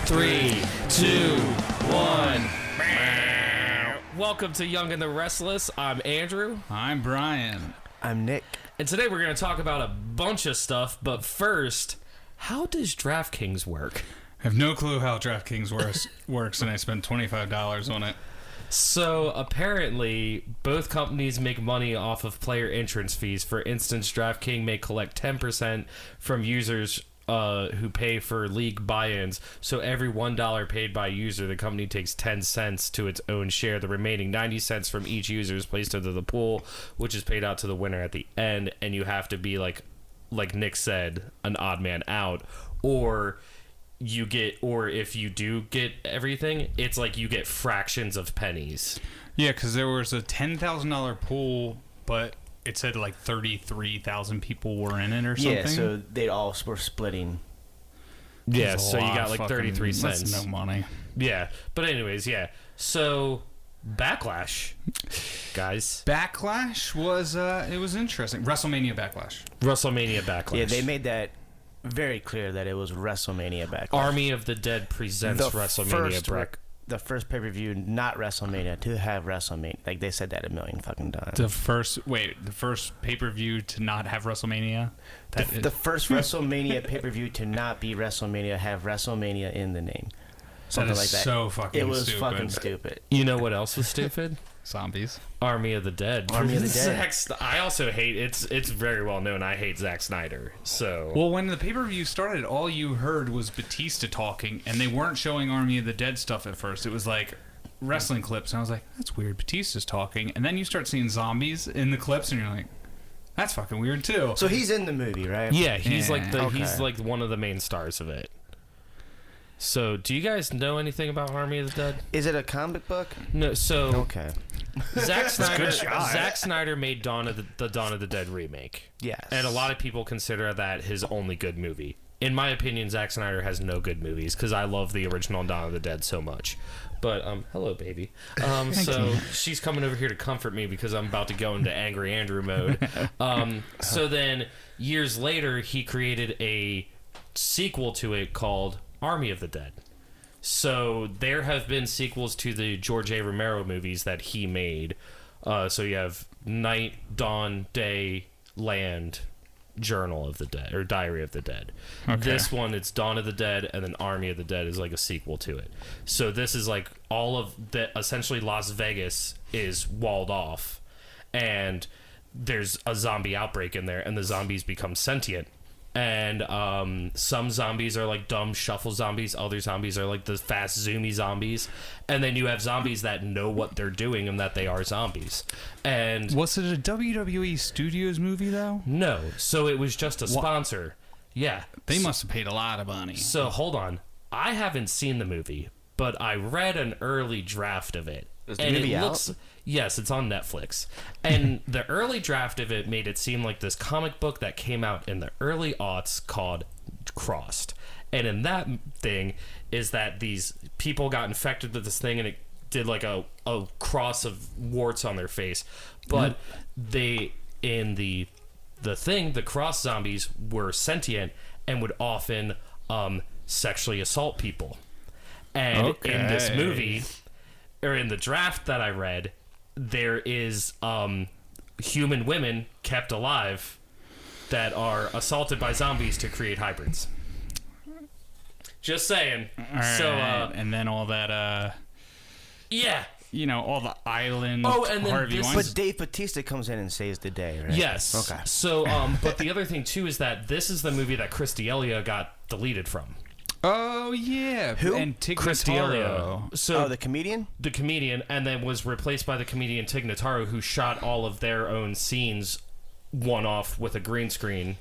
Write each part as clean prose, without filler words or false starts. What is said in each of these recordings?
3, 2, 1. Welcome to Young and the Restless. I'm Andrew. I'm Brian. I'm Nick. And today we're going to talk about a bunch of stuff, but first, how does DraftKings work? I have no clue how DraftKings works, and I spent $25 on it. So apparently, both companies make money off of player entrance fees. For instance, DraftKings may collect 10% from users who pay for league buy-ins. So every $1 paid by a user, the company takes 10 cents to its own share. The remaining 90 cents from each user is placed into the pool, which is paid out to the winner at the end. And you have to be like Nick said, an odd man out, or if you do get everything, it's like you get fractions of pennies. Yeah, because there was a $10,000 pool, but it said like 33,000 people were in it or something. Yeah, so they all were splitting. Yeah, so you got like 33 cents. That's no money. Yeah, but anyways, yeah. So Backlash, guys. Backlash was it was interesting. Wrestlemania Backlash. Yeah, they made that very clear that it was Wrestlemania Backlash. Army of the Dead presents Wrestlemania Backlash. The first pay-per-view, not WrestleMania, to have WrestleMania. Like, they said that a million fucking times. The first pay-per-view to not have WrestleMania? The first WrestleMania pay-per-view to not be WrestleMania, have WrestleMania in the name. Something like that. So fucking stupid. It was fucking stupid. You know what else was stupid? Zombies. Army of the Dead. Army of the Dead. I also hate it's very well known. I hate Zack Snyder. So well, when the pay-per-view started, all you heard was Batista talking, and they weren't showing Army of the Dead stuff at first. It was like wrestling clips, and I was like, "That's weird." Batista's talking, and then you start seeing zombies in the clips, and you're like, "That's fucking weird too." So he's in the movie, right? Yeah, he's Okay. he's like one of the main stars of it. So, do you guys know anything about Army of the Dead? Is it a comic book? No. So Okay. Zack Snyder made Dawn of the Dead remake. Yes. And a lot of people consider that his only good movie. In my opinion, Zack Snyder has no good movies because I love the original Dawn of the Dead so much. But hello, baby. So she's coming over here to comfort me because I'm about to go into Angry Andrew mode. So then years later, he created a sequel to it called Army of the Dead. So there have been sequels to the George A. Romero movies that he made. So you have Night, Dawn, Day, Land, Journal of the Dead, or Diary of the Dead. Okay. This one, it's Dawn of the Dead, and then Army of the Dead is like a sequel to it. So this is like all of the, essentially Las Vegas is walled off, and there's a zombie outbreak in there, and the zombies become sentient. And some zombies are like dumb shuffle zombies. Other zombies are like the fast zoomy zombies. And then you have zombies that know what they're doing and that they are zombies. And was it a WWE Studios movie though? No. So it was just a sponsor. Yeah. They must have paid a lot of money. So hold on. I haven't seen the movie, but I read an early draft of it. Is the movie out? Yes, it's on Netflix. And the early draft of it made it seem like this comic book that came out in the early aughts called Crossed. And in that thing is that these people got infected with this thing and it did like a cross of warts on their face. But they, in the thing, the cross zombies were sentient and would often sexually assault people. And in this movie, or in the draft that I read, there is human women kept alive that are assaulted by zombies to create hybrids. Just saying. Right. So, and then all that, yeah. You know, all the island. Oh, and then Harvey this But Dave Batista comes in and saves the day, right? Yes. Okay. So, but the other thing too is that this is the movie that Chris D'Elia got deleted from. Oh yeah, who? And Chris D'Elia. So the comedian? The comedian, and then was replaced by the comedian Tig Notaro, who shot all of their own scenes one off with a green screen.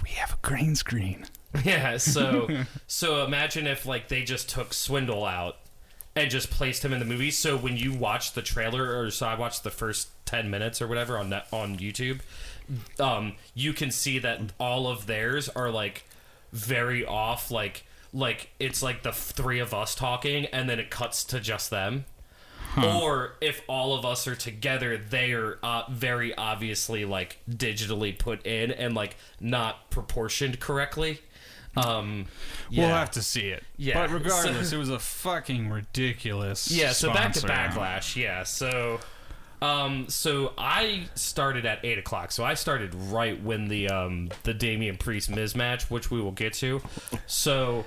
We have a green screen. Yeah, so imagine if like they just took Swindle out and just placed him in the movie. So when you watch the trailer, or so I watched the first 10 minutes or whatever on YouTube, you can see that all of theirs are like very off, like it's like the three of us talking and then it cuts to just them. Or if all of us are together, they are very obviously like digitally put in and like not proportioned correctly. Yeah. We'll have to see it. Yeah. But regardless, it was a fucking ridiculous. Yeah. So back to sponsor. Backlash. Yeah. So I started at 8 o'clock. So I started right when the Damian Priest Miz match, which we will get to. So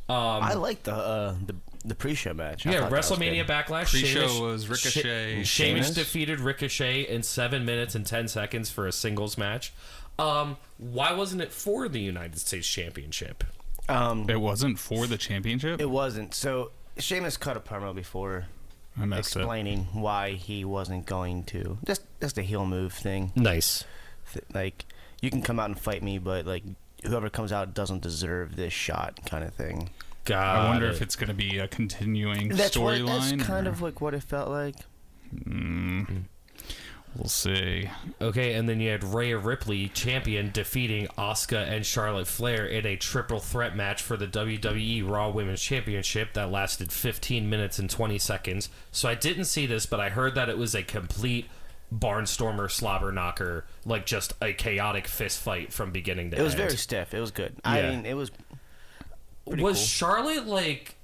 I like the pre-show match. I yeah, thought that was WrestleMania good. Backlash. Pre-show was Ricochet. Sheamus defeated Ricochet in 7 minutes and 10 seconds for a singles match. Why wasn't it for the United States Championship? It wasn't for the championship? It wasn't. So Sheamus cut a promo before I messed it. explaining why he wasn't going to. Just a heel move thing. Nice. Like, you can come out and fight me, but like whoever comes out doesn't deserve this shot, kind of thing. I wonder if it's going to be a continuing storyline. That's kind of like what it felt like. We'll see. Okay, and then you had Raya Ripley, champion, defeating Asuka and Charlotte Flair in a triple threat match for the WWE Raw Women's Championship that lasted 15 minutes and 20 seconds. So I didn't see this, but I heard that it was a complete barnstormer slobber knocker, like just a chaotic fist fight from beginning to end. It was very stiff. It was good. I mean, it was pretty cool. Charlotte like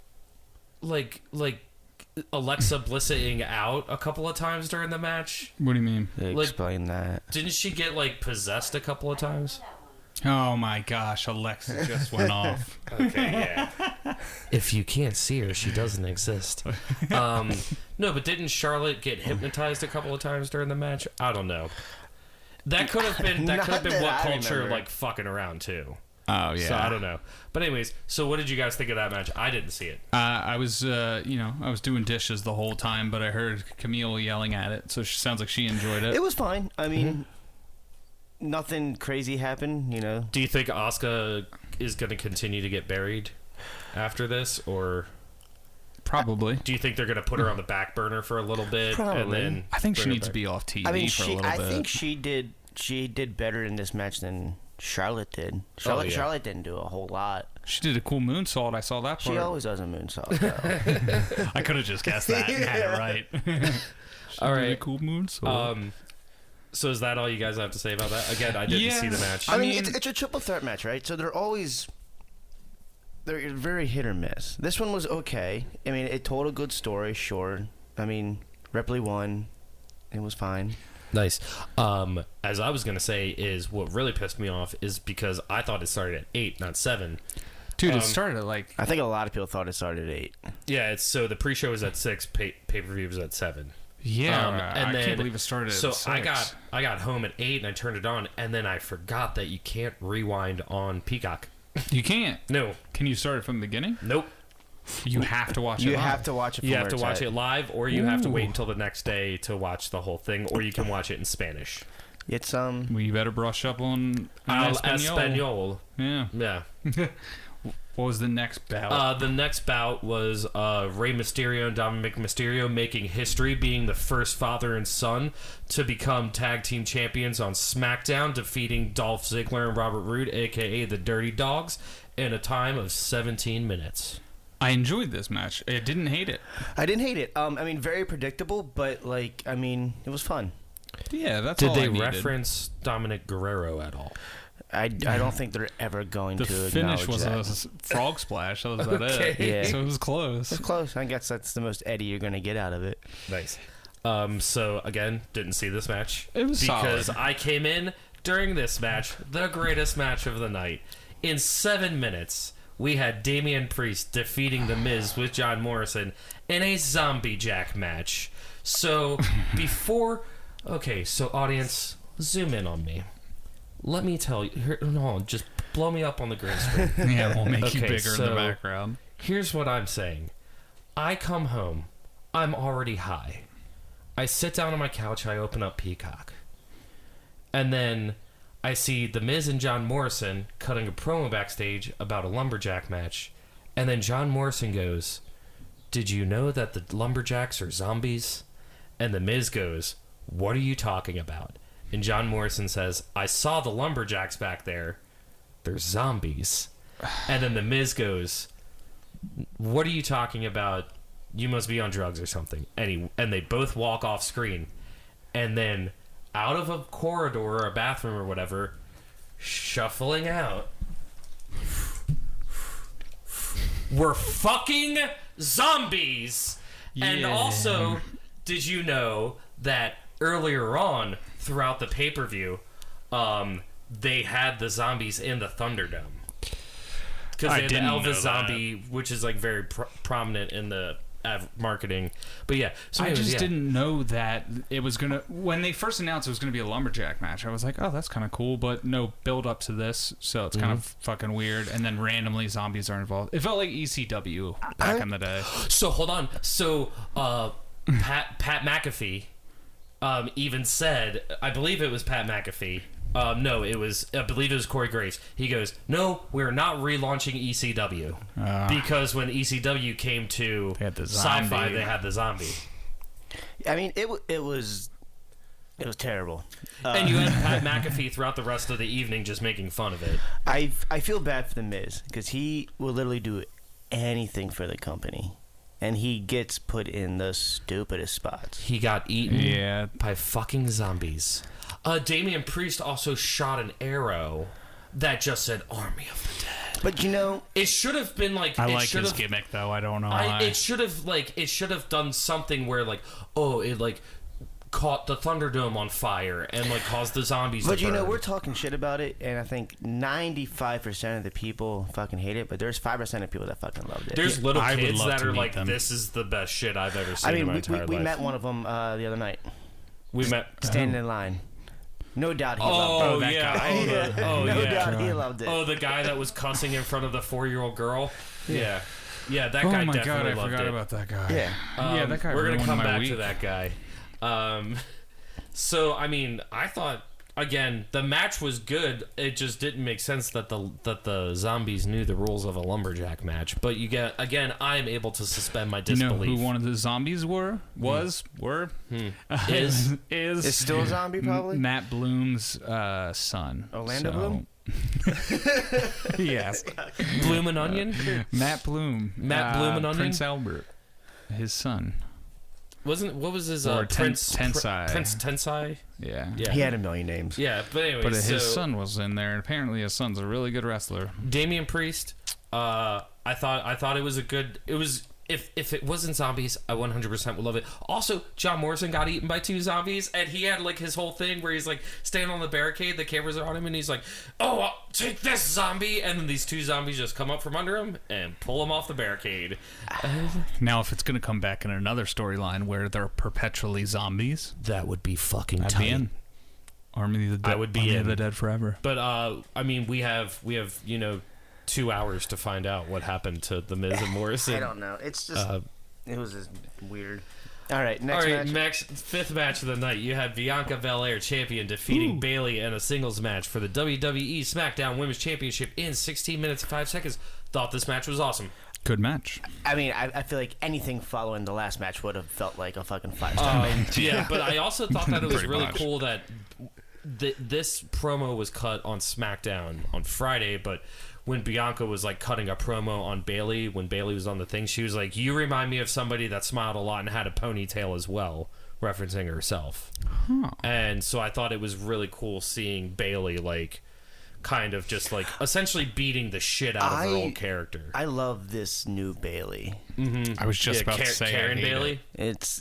Alexa Blissing out a couple of times during the match? What do you mean? Explain that. Didn't she get like possessed a couple of times? Oh my gosh, Alexa just went off. Okay, yeah. If you can't see her, she doesn't exist. No, but didn't Charlotte get hypnotized a couple of times during the match? I don't know. That could have been Not what that I culture remember. like fucking around too. Oh yeah. So I don't know. But anyways, so what did you guys think of that match? I didn't see it. I was I was doing dishes the whole time, but I heard Camille yelling at it, so she sounds like she enjoyed it. It was fine. I mean, nothing crazy happened, you know. Do you think Asuka is going to continue to get buried after this, or Probably. do you think they're going to put her on the back burner for a little bit? Probably. And then I think she bring her needs to back? be off TV I mean, for a little bit. I think she did better in this match than Charlotte did. Charlotte didn't do a whole lot. She did a cool moonsault. I saw that part. She always does a moonsault, though. I could have just guessed that and had it right. She All did right. a cool moonsault. So is that all you guys have to say about that? Again, I didn't see the match. I mean, it's a triple threat match, right? So they're very hit or miss. This one was okay. I mean, it told a good story, sure. I mean, Ripley won. It was fine. Nice. As I was going to say, is what really pissed me off is because I thought it started at 8, not 7. Dude, it started at like... I think a lot of people thought it started at 8. Yeah, so the pre-show was at 6, pay-per-view was at 7. Yeah, and I then, can't believe it started at 6. I got home at 8 and I turned it on, and then I forgot that you can't rewind on Peacock. You can't. No. Can you start it from the beginning? Nope. You have to watch it You live. have to watch it. You have to watch it it live, or you have to wait until the next day to watch the whole thing, or you can watch it in Spanish. It's Well, you better brush up on Al Espanol. Español. Yeah. Yeah. What was the next bout? The next bout was Rey Mysterio and Dominic Mysterio making history, being the first father and son to become tag team champions on Smackdown, defeating Dolph Ziggler and Robert Roode, a.k.a. the Dirty Dogs, in a time of 17 minutes. I enjoyed this match. I didn't hate it. I didn't hate it. I mean, very predictable, but like, I mean, it was fun. Yeah, that's Did all they I needed. reference Dominic Guerrero at all? I don't think they're ever going The to finish acknowledge was that. a frog splash. That was about Okay. it. Yeah. So it was close. It's close. I guess that's the most Eddie you're going to get out of it. Nice. So again, didn't see this match. It was because solid. I came in during this match, the greatest match of the night. In 7 minutes, we had Damian Priest defeating The Miz with John Morrison in a zombie jack match. So before, okay, so audience, zoom in on me. Let me tell you. Here, no, just blow me up on the green screen. Yeah, we'll make you Okay, bigger in the background. Here's what I'm saying. I come home. I'm already high. I sit down on my couch. I open up Peacock. And then I see The Miz and John Morrison cutting a promo backstage about a lumberjack match. And then John Morrison goes, "Did you know that the lumberjacks are zombies?" And The Miz goes, "What are you talking about?" And John Morrison says, "I saw the lumberjacks back there. They're zombies." And then The Miz goes, "What are you talking about? You must be on drugs or something." And they both walk off screen. And then out of a corridor or a bathroom or whatever, shuffling out, were fucking zombies. And also, did you know that earlier on throughout the pay-per-view, they had the zombies in the Thunderdome? Because they had the Elvis zombie, which is like very prominent in the marketing. But yeah, so I just didn't know that it was gonna. When they first announced it was gonna be a lumberjack match, I was like, oh, that's kind of cool, but no build up to this, so it's kind of fucking weird. And then randomly zombies are involved. It felt like ECW back in the day. So hold on. So Pat McAfee even said, I believe it was Pat McAfee. No, I believe it was Corey Grace. He goes, no, we're not relaunching ECW. Because when ECW came to Sci-Fi, they had the zombie. I mean, it was terrible. And you had Pat McAfee throughout the rest of the evening just making fun of it. I feel bad for The Miz, because he will literally do anything for the company. And he gets put in the stupidest spots. He got eaten by fucking zombies. Damian Priest also shot an arrow that just said "Army of the Dead." But you know, it should have been like. I like his gimmick though. I don't know why. It should have done something where like, oh, it like caught the Thunderdome on fire and like caused the zombies. But to burn. You know, we're talking shit about it, and I think 95% of the people fucking hate it, but there's 5% of people that fucking loved it. There's little kids that are like, "This is the best shit I've ever seen in my entire life." We met one of them the other night. We met standing in line. No doubt he loved it. No doubt he loved it. Oh, the guy that was cussing in front of the 4-year-old girl? Yeah, that guy definitely loved it. Oh my God, I forgot about that guy. Yeah, that guy. We're going to come back to that guy. So, I mean, I thought, again, the match was good. It just didn't make sense that the zombies knew the rules of a lumberjack match. But you get, again, I'm able to suspend my disbelief. You know who one of the zombies is still a zombie, probably? Matt Bloom's son. Orlando Bloom? Yes. Bloom and Onion? Matt Bloom. Bloom and Onion? Prince Albert. His son. What was his Prince Tensai? Prince Tensai? Yeah. He had a million names. Yeah, but anyway. But his son was in there, and apparently his son's a really good wrestler. Damian Priest. I thought it was a good. It was. If it wasn't zombies, I 100% would love it. Also, John Morrison got eaten by 2 zombies, and he had like his whole thing where he's like standing on the barricade, the cameras are on him, and he's like, "Oh, I'll take this zombie," and then these 2 zombies just come up from under him and pull him off the barricade. Now, if it's gonna come back in another storyline where they're perpetually zombies, that would be fucking tight. I'd be in. Army of the Dead. I would be in. Army of the Dead forever. But I mean, we have 2 hours to find out what happened to The Miz and Morrison. I don't know. It's just it was just weird. All right, next match. 5th match of the night. You had Bianca Belair, champion, defeating Bayley in a singles match for the WWE SmackDown Women's Championship in 16 minutes and 5 seconds. Thought this match was awesome. Good match. I mean, I feel like anything following the last match would have felt like a fucking 5-star match. Yeah, but I also thought that it was really cool that this promo was cut on SmackDown on Friday, but when Bianca was like cutting a promo on Bayley, when Bayley was on the thing, she was like, "You remind me of somebody that smiled a lot and had a ponytail as well," referencing herself. And so I thought it was really cool seeing Bayley like kind of just like essentially beating the shit out of her old character. I love this new Bayley. I was just about to say Karen Bayley.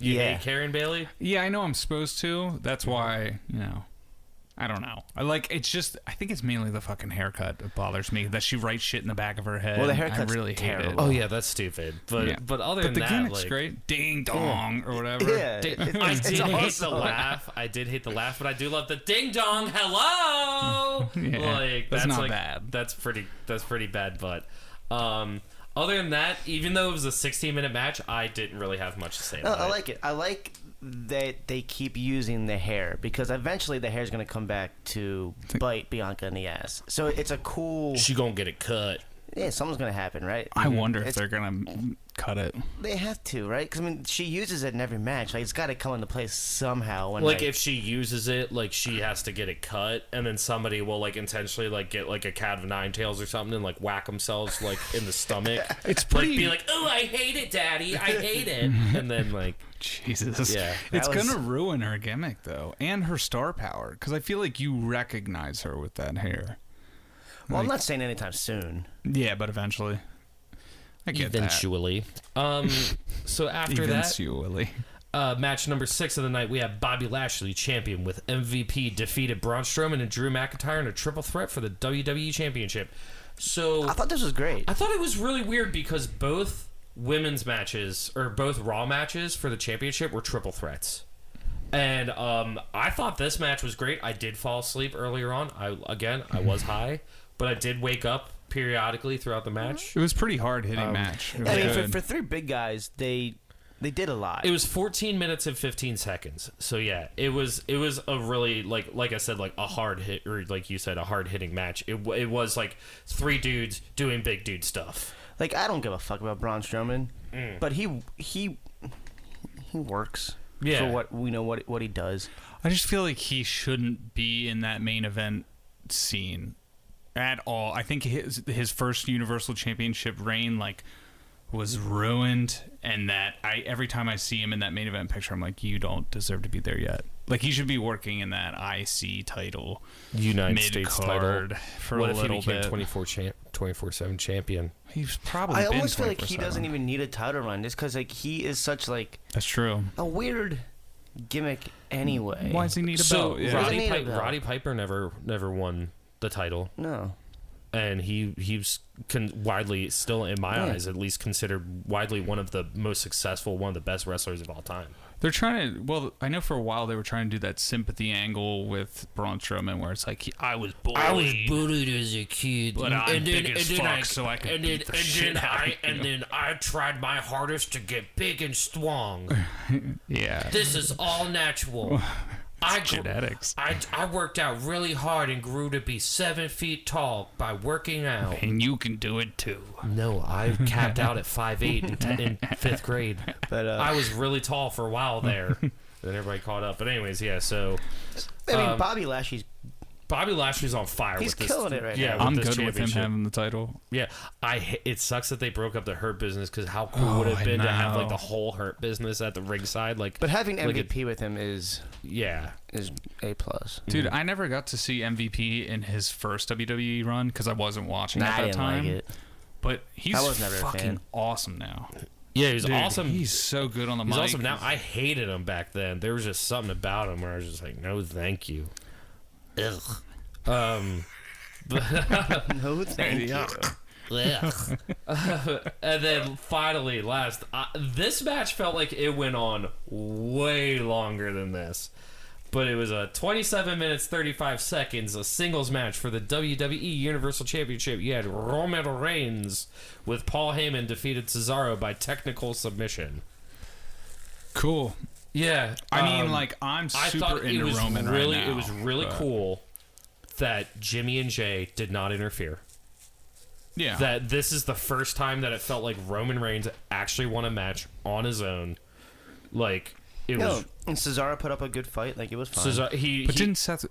You hate Karen Bayley? Yeah, I know I'm supposed to. That's why, I don't know. I think it's mainly the fucking haircut that bothers me. That she writes shit in the back of her head. Well, the haircut's I really terrible. hate it. Oh yeah, that's stupid. But other than the that, gimmick's like, great. Ding dong or whatever. Yeah, I did hate the laugh. I did hate the laugh, but I do love the ding dong. Hello. Like that's not bad. That's pretty bad. But other than that, even though it was a 16-minute match, I didn't really have much to say about it. I like it. I like that they keep using the hair, because eventually the hair is going to come back to bite Bianca in the ass. So it's a cool... She gonna get it cut. Yeah, something's going to happen, right? I wonder if they're going to cut it. They have to, right? Because, I mean, she uses it in every match. Like, it's got to come into place somehow. When, like, if she uses it, like, she has to get it cut, and then somebody will, like, intentionally, like, get, like, a cat of 9 tails or something and, like, whack themselves, like, in the stomach. It's pretty... Like, be like, "Oh, I hate it, Daddy. I hate it." And then, like... Jesus. Yeah. It's going to ruin her gimmick, though, and her star power, because I feel like you recognize her with that hair. Well, I'm not saying anytime soon. Yeah, but eventually. I get eventually. So after Eventually. that, match number 6 of the night, we have Bobby Lashley, champion, with MVP defeated Braun Strowman and Drew McIntyre in a triple threat for the WWE Championship. So I thought this was great. I thought it was really weird because both women's matches, or both Raw matches for the championship, were triple threats. And I thought this match was great. I did fall asleep earlier on. I was high, but I did wake up periodically throughout the match. It was pretty hard hitting match. I mean, for three big guys, they did a lot. It was 14 minutes and 15 seconds. So yeah, it was a really like I said, like a hard hit, or like you said, a hard hitting match. It was like 3 dudes doing big dude stuff. Like, I don't give a fuck about Braun Strowman, but he works. Yeah. For what we know, what he does. I just feel like he shouldn't be in that main event scene at all. I think his first Universal Championship reign was ruined, and that every time I see him in that main event picture, I'm like, you don't deserve to be there yet. Like, he should be working in that IC title, United States title for what a if little he became bit. 24/7 champion? He's probably. I been almost feel like he 24/7. doesn't even need a title run, just because he is such That's true. a weird gimmick anyway. Why does he need a belt? Yeah. Doesn't need a belt. Roddy Piper never won the title. No. And he's widely, still in my eyes, at least considered widely one of the most successful, one of the best wrestlers of all time. They're trying to. Well, I know for a while they were trying to do that sympathy angle with Braun Strowman, where it's like, I was bullied as a kid, but I'm big as fuck, so I can beat the shit out of you. And then I tried my hardest to get big and strong. Yeah. This is all natural. Genetics. I worked out really hard and grew to be 7 feet tall by working out. And you can do it too. No, I capped out at 5'8" in 5th grade. But I was really tall for a while there. Then everybody caught up. But anyways, yeah, so I mean, Bobby Lashley's on fire. He's with killing this, it right yeah, now. I'm this good with him championship. having the title. Yeah, it sucks that they broke up the Hurt business, because how cool would it have been to have like the whole Hurt business at the ringside? Like, But having MVP with him is yeah, A plus. Dude, I never got to see MVP in his first WWE run because I wasn't watching at I that didn't time. like it. But he's I was never a fucking fan. awesome now. yeah, he's Dude, awesome. He's so good on the mic. He's awesome now. I hated him back then. There was just something about him where I was just like, no, thank you. Ugh. No, thank you. Ugh. And then finally, this match felt like it went on way longer than this. But it was a 27 minutes, 35 seconds, a singles match for the WWE Universal Championship. You had Roman Reigns with Paul Heyman defeated Cesaro by technical submission. Cool. Yeah. I mean, I'm super into Roman right now. It was really cool that Jimmy and Jay did not interfere. Yeah. That this is the first time that it felt like Roman Reigns actually won a match on his own. Like, it was... And Cesaro put up a good fight. Like, it was fine. Didn't Seth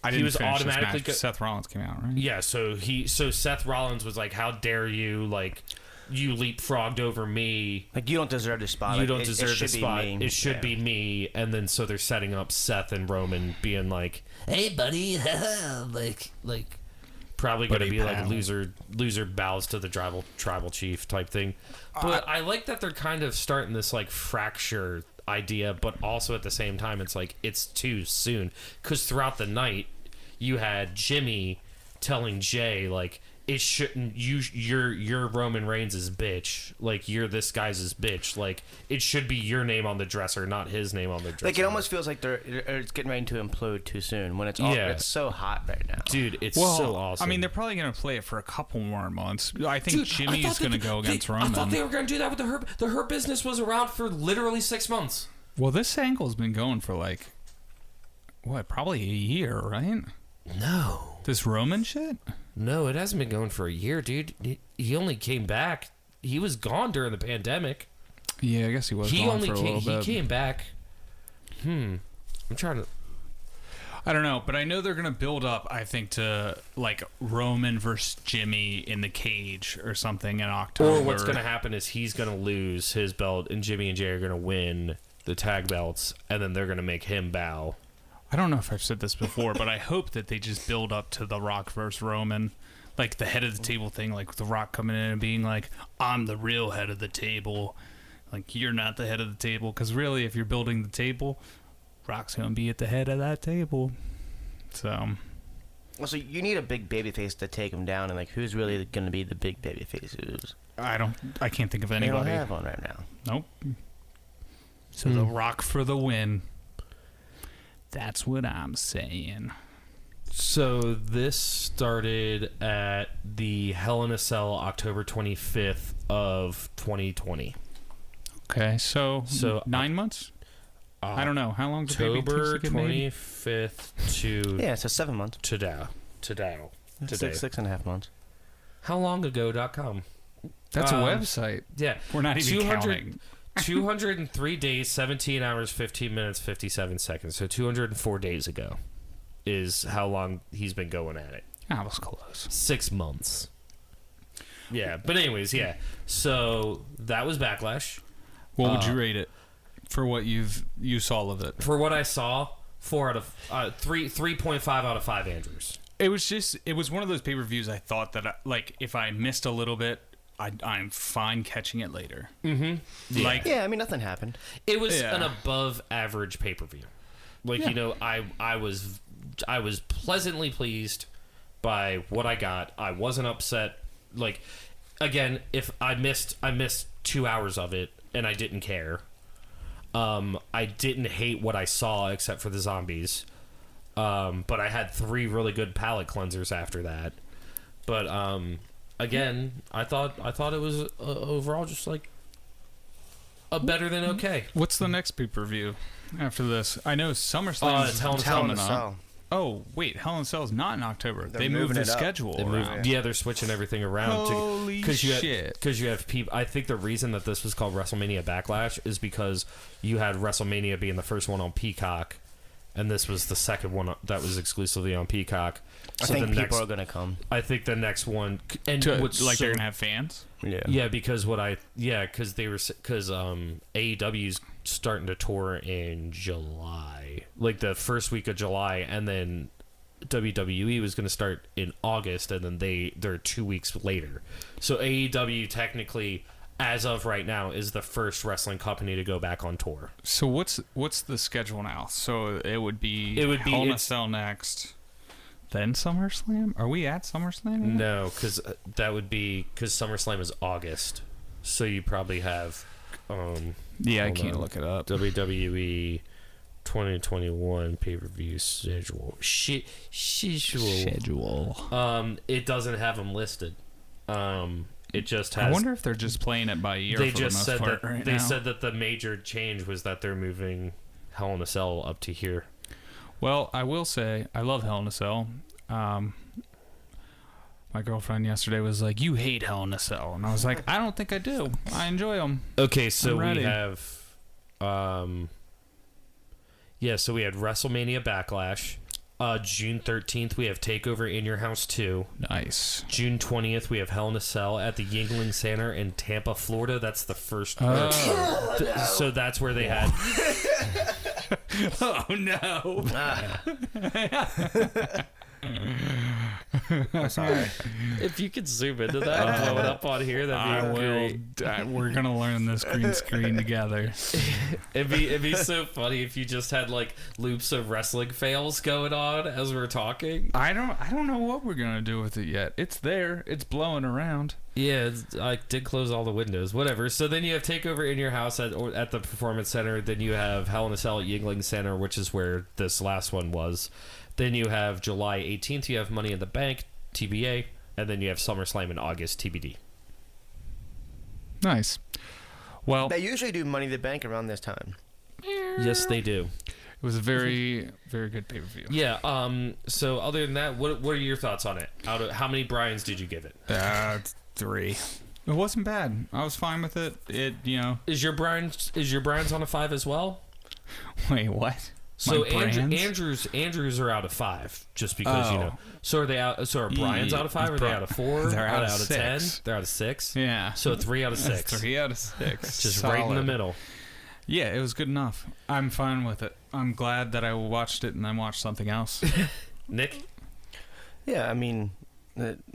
I didn't was finish automatically this match. Seth Rollins came out, right? Yeah, so Seth Rollins was like, how dare you, like, you leapfrogged over me. Like, you don't deserve this spot. You Like, don't deserve the spot. Me. It should be me. And then so they're setting up Seth and Roman being like, hey, buddy. like probably going to be like loser bows to the tribal chief type thing. But I like that they're kind of starting this like fracture idea, but also at the same time it's like it's too soon, because throughout the night you had Jimmy telling Jay like, it shouldn't, you're Roman Reigns' bitch, like you're this guy's bitch, like it should be your name on the dresser, not his name on the dresser. Like, it almost feels like it's getting ready to implode too soon when it's so hot right now. Dude, it's so awesome. I mean, they're probably going to play it for a couple more months. I think Jimmy's going to go against Roman. I thought they were going to do that with the Hurt. The Hurt business was around for literally 6 months. Well, this angle's been going for like, what, probably a year, right? No. This Roman shit? No, it hasn't been going for a year, dude. He only came back. He was gone during the pandemic. Yeah, I guess he was gone for a little bit. He came back. I'm trying to... I don't know, but I know they're going to build up, I think, to like Roman versus Jimmy in the cage or something in October. Or what's going to happen is he's going to lose his belt and Jimmy and Jay are going to win the tag belts, and then they're going to make him bow. I don't know if I've said this before, but I hope that they just build up to The Rock versus Roman. like the head of the table thing, like The Rock coming in and being like, I'm the real head of the table. Like, you're not the head of the table. Because really, if you're building the table, Rock's going to be at the head of that table. So... Well, so you need a big babyface to take him down, and like, who's really going to be the big babyface? I can't think of They anybody. don't have one right now. Nope. So The Rock for the win. That's what I'm saying. So this started at the Hell in a Cell October 25th of 2020. Okay, so 9 months? I don't know. How long does October 25th to... Yeah, so 7 months. Today. 6.5 months. Howlongago.com. That's a website. Yeah. We're not even counting. 203 days, 17 hours, 15 minutes, 57 seconds. So 204 days ago is how long he's been going at it. That was close. 6 months. Yeah. But anyways, yeah. So that was Backlash. What would you rate it for what you saw of it? For what I saw, 3.5 out of 5 Andrews. It was one of those pay-per-views I thought that if I missed a little bit, I'm fine catching it later. Mm-hmm. Yeah, I mean, nothing happened. It was an above average pay-per-view. I was pleasantly pleased by what I got. I wasn't upset. Like, again, if I missed 2 hours of it and I didn't care. I didn't hate what I saw except for the zombies. But I had 3 really good palate cleansers after that. But again, I thought it was overall just like a better than okay. What's the next pay-per-view after this? I know SummerSlam is Hell in a Cell. Oh, wait, Hell in a Cell is not in October. They're they moved the moving it up. schedule They moved, around. yeah, they're switching everything around. Holy shit. Because you have people. I think the reason that this was called Wrestlemania Backlash is because you had WrestleMania being the first one on Peacock, and this was the second one that was exclusively on Peacock. So I think people are going to come. I think the next one... And they're going to have fans? Yeah, because because AEW's starting to tour in July. Like the first week of July, and then WWE was going to start in August, and then they're 2 weeks later. So AEW technically, as of right now, is the first wrestling company to go back on tour. So what's the schedule now? So it would be Hell in a Cell next, then SummerSlam? Are we at SummerSlam yet? No, because that would be... Because SummerSlam is August. So you probably have... I can't look it up. WWE 2021 pay-per-view schedule. Schedule. It doesn't have them listed. It just has... I wonder if they're just playing it by ear They for just the most said part that right they now. said that the major change was that they're moving Hell in a Cell up to here. Well, I will say, I love Hell in a Cell. My girlfriend yesterday was like, you hate Hell in a Cell. And I was like, I don't think I do. I enjoy them. Okay, so I'm we ready. have... so we had WrestleMania Backlash. June 13th, we have TakeOver in Your House 2. Nice. June 20th, we have Hell in a Cell at the Yingling Center in Tampa, Florida. That's the first... so that's where they had... Oh, no. Sorry. If you could zoom into that and blow it up on here, that'd be great. We're going to learn this green screen together. It'd be so funny if you just had like loops of wrestling fails going on as we're talking. I don't know what we're going to do with it yet. It's there. It's blowing around. Yeah, I did close all the windows. Whatever. So then you have TakeOver in Your House at the Performance Center. Then you have Hell in a Cell at Yingling Center, which is where this last one was. Then you have July 18th, you have Money in the Bank, TBA. And then you have SummerSlam in August, TBD. Nice. Well, They usually do Money in the Bank around this time. Yes, they do. it was a very, very good pay-per-view. Yeah. So other than that, what are your thoughts on it? Out of how many Bryans did you give it? 3. It wasn't bad. I was fine with it. Is your Bryans on a 5 as well? Wait, what? So My brands? Andrews are out of 5 just because So are they out? So are Bryans out of 5? Or are they out of 4? They're out of 10? 6. They're out of 6. Yeah. So 3 out of 6. 3 out of 6. Just Solid. right in the middle. Yeah, it was good enough. I'm fine with it. I'm glad that I watched it and then watched something else. Nick? Yeah, I mean,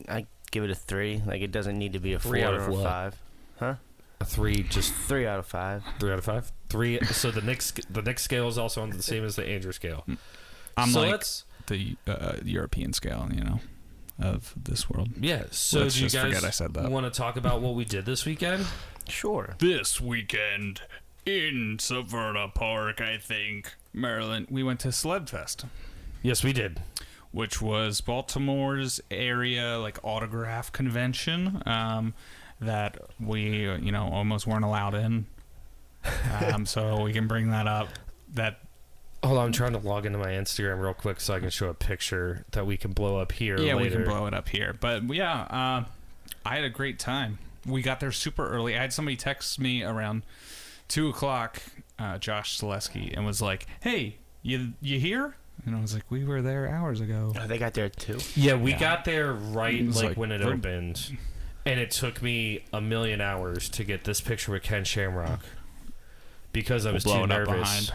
I give it a 3. Like, it doesn't need to be a 4 3 out of or a what? 5. Huh? A 3, just 3 out of 5. 3 out of 5. 3. So the Nick scale is also on the same as the Andrew scale. I'm so like the European scale, of this world. Yeah. So Let's do you just guys forget I said that. want to talk about what we did this weekend? Sure. This weekend in Savannah Park, I think, Maryland, we went to Celebfest, Yes, we did. which was Baltimore's area autograph convention that we almost weren't allowed in. So we can bring that up. Hold on, I'm trying to log into my Instagram real quick so I can show a picture that we can blow up here later. We can blow it up here. But I had a great time. We got there super early. I had somebody text me around 2 o'clock, Josh Selesky, and was like, "Hey, you here?" And I was like, "We were there hours ago." Oh, they got there too? Yeah, we got there right when it we're- opened. And it took me a million hours to get this picture with Ken Shamrock because I was too nervous.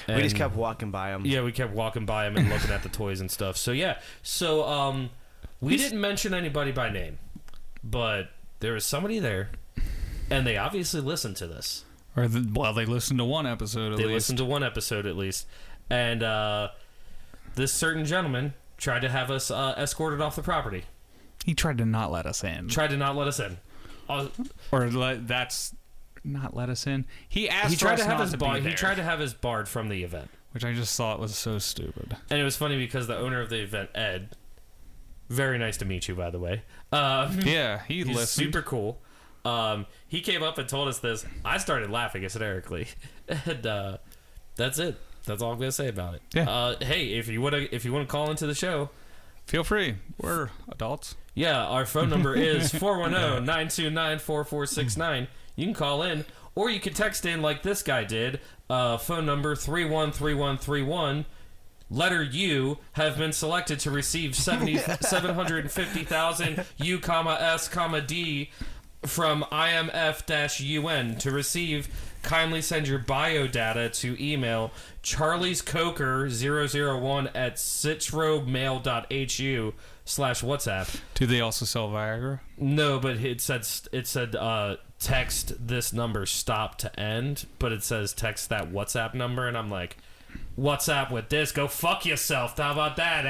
We just kept walking by them. Yeah, we kept walking by him and looking at the toys and stuff. So yeah, we didn't mention anybody by name, but there was somebody there, and they obviously listened to this. They listened to one episode at least. They listened to one episode at least, and this certain gentleman tried to have us escorted off the property. He tried to not let us in. That's not let us in. He asked He tried for us to have not his to bar. be there, He tried to have us barred from the event, which I just thought was so stupid. and it was funny because the owner of the event, Ed, very nice to meet you, by the way. Yeah, he He's listened. super cool. He came up and told us this. I started laughing hysterically, and that's it. That's all I'm gonna say about it. Yeah. Hey, if you wanna call into the show, Feel free. We're adults. yeah, our phone number is 410-929-4469. You can call in, or you can text in like this guy did. Phone number 313131. Letter U have been selected to receive 750,000 U, S, D from IMF-UN. To receive, kindly send your bio data to email charliescoker001@citrommail.hu/WhatsApp. Do they also sell Viagra? No, but it said text this number stop to end, but it says text that WhatsApp number, and I'm like, WhatsApp with this? Go fuck yourself. How about that?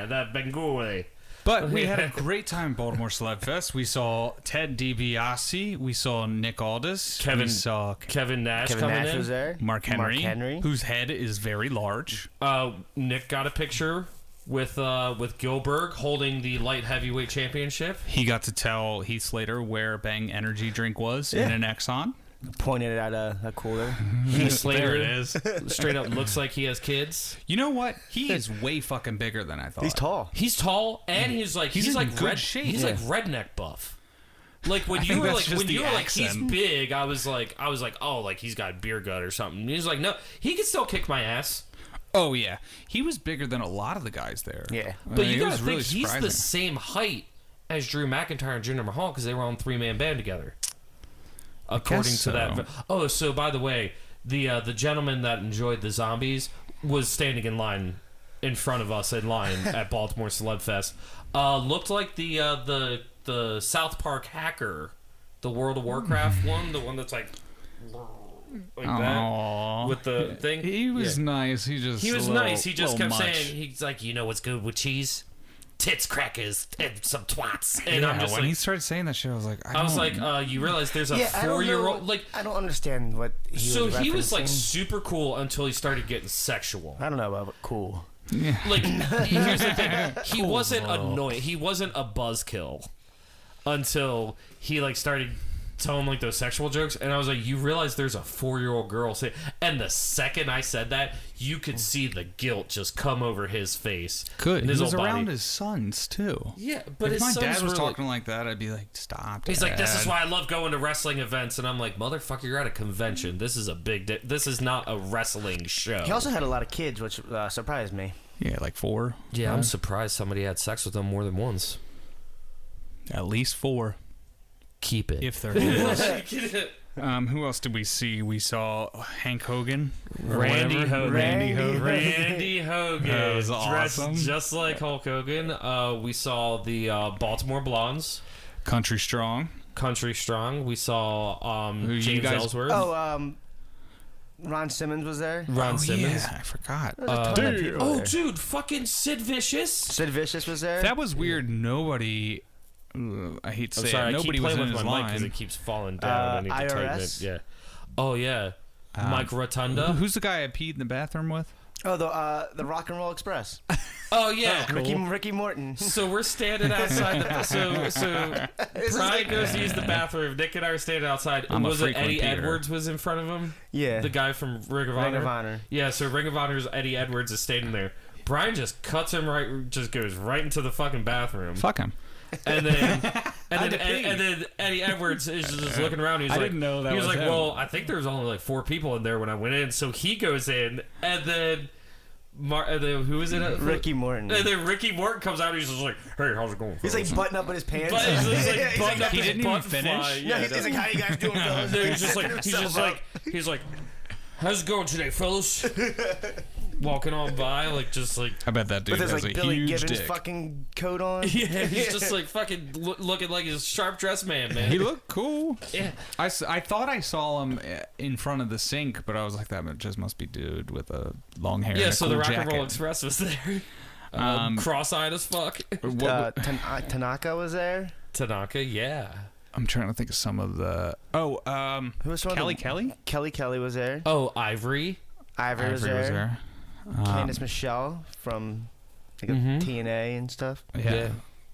That Bengali. But we had a great time at Baltimore Celebfest. We saw Ted DiBiase. We saw Nick Aldis. Kevin we saw Nash Kevin coming Nash in. was there. Mark Henry, Who? whose head is very large. Nick got a picture with Gilbert holding the light heavyweight championship. He got to tell Heath Slater where Bang energy drink was in an Exxon. Pointed at a cooler. Heath Slater There it is. straight up looks like he has kids. You know what? He is way fucking bigger than I thought. He's tall. He's tall, and he's in like good red. shape. He's Yeah. like redneck buff. Like when I you think were that's like just when the you were like he's accent. big, I was like oh, like he's got beer gut or something. And he's like, no, he can still kick my ass. Oh yeah, he was bigger than a lot of the guys there. Yeah. But you it gotta was think really he's surprising. the same height as Drew McIntyre and Jinder Mahal because they were on 3-man band together. According to that. Oh, so by the way, the gentleman that enjoyed the zombies was standing in line in front of us at Baltimore Celebfest. Looked like the South Park hacker, the World of Warcraft one, the one that's like that with the thing. He was nice. He was nice. He just kept much. saying, he's like, you know what's good with cheese? Tits, crackers, and some twats. And I'm just when like, he started saying that shit, I was like, you realize there's a I don't 4-year-old know. like. I don't understand what He was like referencing. super cool until he started getting sexual. I don't know about cool. yeah. Like here's the thing, he wasn't annoying. He wasn't a buzzkill until he like started telling like those sexual jokes, and I was like, you realize there's a 4-year-old girl say, and the second I said that, you could see the guilt just come over his face. Good. And He his was whole around body. his sons too. Yeah, but if his my sons dad was were talking like that, I'd be like, stop. He's like, this is Dad." why I love going to wrestling events, and I'm like, motherfucker, you're at a convention. This is a big. This is not a wrestling show. He also had a lot of kids, which surprised me. Yeah, like 4. Yeah, I'm surprised somebody had sex with him more than once. At least 4. Keep it. If there is. Who else did we see? We saw Hank Hogan. Randy Hogan. Randy Hogan. Randy Hogan. That was Dressed awesome. just like Hulk Hogan. We saw the Baltimore Blondes. Country Strong. Country Strong. We saw Who you James guys- Ellsworth. Oh, Ron Simmons was there. Ron Simmons. Yeah, I forgot. There's a ton of people Oh, there. dude, fucking Sid Vicious. Sid Vicious was there. That was weird. Nobody. I hate to I'm say sorry, it. I Nobody keep was playing in with his my mic because line. it keeps falling down. I need to tighten it. IRS? Yeah. Oh yeah. Mike Rotunda. Who's the guy I peed in the bathroom with? Oh, the Rock and Roll Express. Oh yeah. Ricky Morton. So we're standing outside. So Brian goes to use the bathroom. Nick and I are standing outside. I'm a Was it frequent Eddie peer. Edwards was in front of him? Yeah. The guy from Ring of Honor. Ring of Honor. Yeah. So Ring of Honor's Eddie Edwards is standing there. Brian just cuts him right. Just goes right into the fucking bathroom. Fuck him. And then Eddie Edwards is just looking around. He's I like, didn't know that he was was like, him. well, I think there was only like 4 people in there when I went in. So he goes in, and then who is it? Ricky Morton. And then Ricky Morton comes out. And he's just like, hey, how's it going? He's like butting up in his pants. But he's like butting up he his didn't even butt finish? fly. Yeah, Yeah, he's like, how you guys doing, fellas? he's like, how's it going today, fellas? Walking on by, like just like. I bet that dude With his has like a Billy huge Gibbons dick. fucking coat on. Yeah, he's just like fucking looking like he's a sharp dressed man. He looked cool. Yeah. I thought I saw him in front of the sink, but I was like, that just must be dude with a long hair. Yeah, and a so cool the Rock and jacket. Roll Express was there. Cross-eyed as fuck. Tanaka was there. Tanaka, yeah. I'm trying to think of some of the. Who was from Kelly the- Kelly? Kelly was there. Oh, Ivory. Ivory was there. Candice Michelle from like TNA and stuff. Yeah.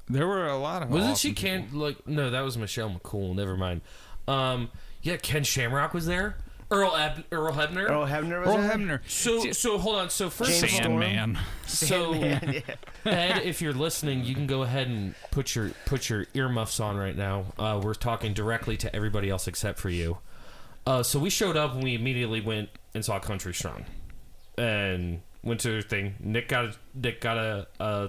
There were a lot of. Wasn't awesome she people. no, that was Michelle McCool. Never mind. Yeah, Ken Shamrock was there. Earl Hebner. Earl Hebner was Earl there. Hebner. So hold on. So first James of all, Sandman. so Yeah. Ed, if you're listening, you can go ahead and put your earmuffs on right now. We're talking directly to everybody else except for you. So we showed up and we immediately went and saw Country Strong, and went to their thing. Nick got a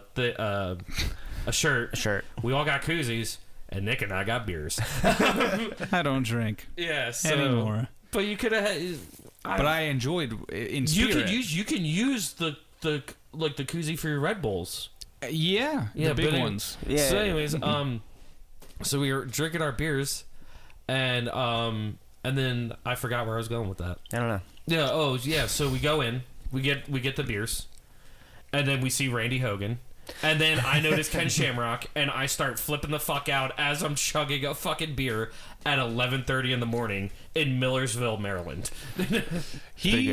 shirt. A shirt. We all got koozies, and Nick and I got beers. I don't drink Yeah, so, anymore. But you could have. But I enjoyed in You spirit. can use the like the koozie for your Red Bulls. Yeah, Yeah, the big but ones. Yeah. So anyways, so we were drinking our beers, and then I forgot where I was going with that. I don't know. Yeah. Oh yeah. So we go in, we get the beers, and then we see Randy Hogan. And then I notice Ken Shamrock, and I start flipping the fuck out as I'm chugging a fucking beer at 11:30 in the morning in Millersville, Maryland. He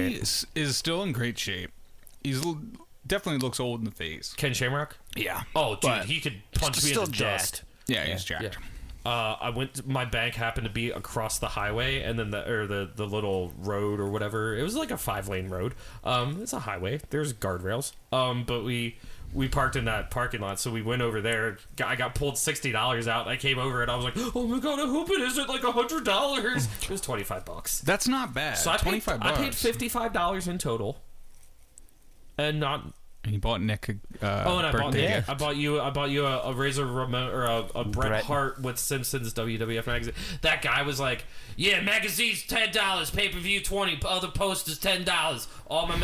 is still in great shape. Definitely looks old in the face. Ken Shamrock? Yeah. Oh, dude, But he could punch me in still the dust. Yeah, he's Yeah. jacked. I went. My bank happened to be across the highway, and then the little road or whatever. It was like a 5-lane road. It's a highway. There's guardrails. But we parked in that parking lot, so we went over there. I got pulled $60 out. I came over and I was like, "Oh my god, I hope it isn't like $100." It was $25. That's not bad. So I paid $25. I paid $55 in total, and not. And you bought Nick a Oh, and birthday gift. I bought you a Razor Ramon or a Bret Bret. Hart with Simpsons WWF magazine. That guy was like, "Yeah, magazine's $10, pay per view $20, other posters $10, all my